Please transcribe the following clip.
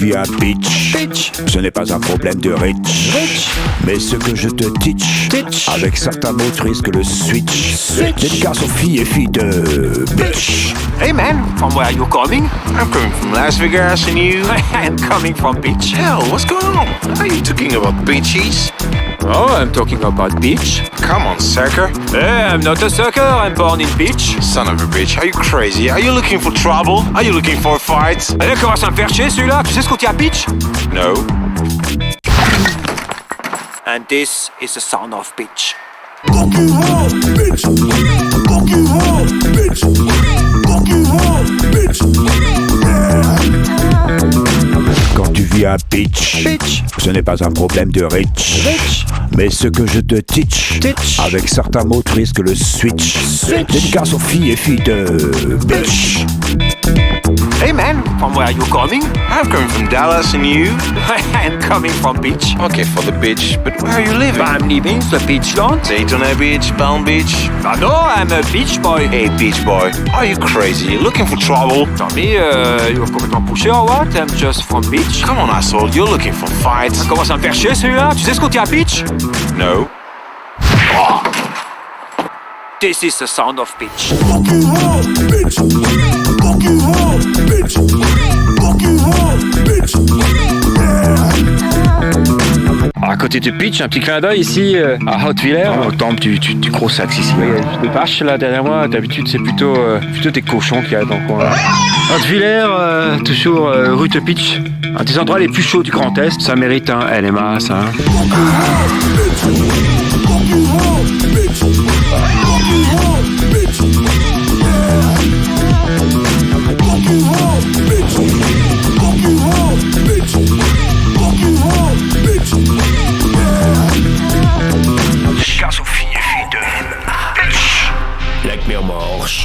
vis à bitch, ce n'est pas un problème de rich. Mais ce que je te teach, avec certains mots tu risques le switch. Dédicace aux filles et filles de bitch. Hey man, from where are you coming? I'm coming from Las Vegas, and you? I'm coming from beach. Hell, what's going on? Are you talking about bitches? Oh, I'm talking about beach. Come on, sucker. I'm not a sucker, I'm born in beach. Son of a bitch, are you crazy? Are you looking for trouble? Are you looking for a fight? Il commence à me faire chier celui-là, tu sais ce qu'on dit à beach? No. And this is the sound of bitch. Fuck you hard, bitch. Fuck you hard, bitch. Fuck you hard, bitch. Quand tu vis à bitch, ce n'est pas un problème de rich. Mais ce que je te teach, avec certains mots tu risques le switch. Dédicace aux filles et filles de bitch. Hey man, from where are you coming? I'm coming from Dallas, and you? I'm coming from beach. Okay, for the bitch, but where are you living? I'm leaving the beach land. Daytona Beach, Palm Beach? No, I'm a beach boy. Hey, beach boy, are you crazy? Looking for trouble? Tommy, you're complètement poussé or what? I'm just from beach. Come on, asshole, you're looking for fight. Ça commence à me faire chier celui-là, tu sais ce qu'on dit à beach? No. This is the sound of bitch. Fuck you hard, bitch. Fuck you hard, bitch. Fuck you hard, bitch. À côté de Pitch, un petit clin d'œil ici à Haute-Villers. Au temple du gros sax ici. Il y a des vaches là derrière moi. D'habitude, c'est plutôt des cochons qu'il y a dans le coin. Haute-Villers, toujours rue de Pitch. Un des endroits les plus chauds du Grand Est. Ça mérite un LMA, ça. Fuck you hard, bitch. Fuck you hard, bitch. Fuck you hard, bitch. Fuck you hard, bitch. Fuck you hard, bitch. Fuck you hard, bitch. Dédicace aux filles et filles de bitch. Leg me morse.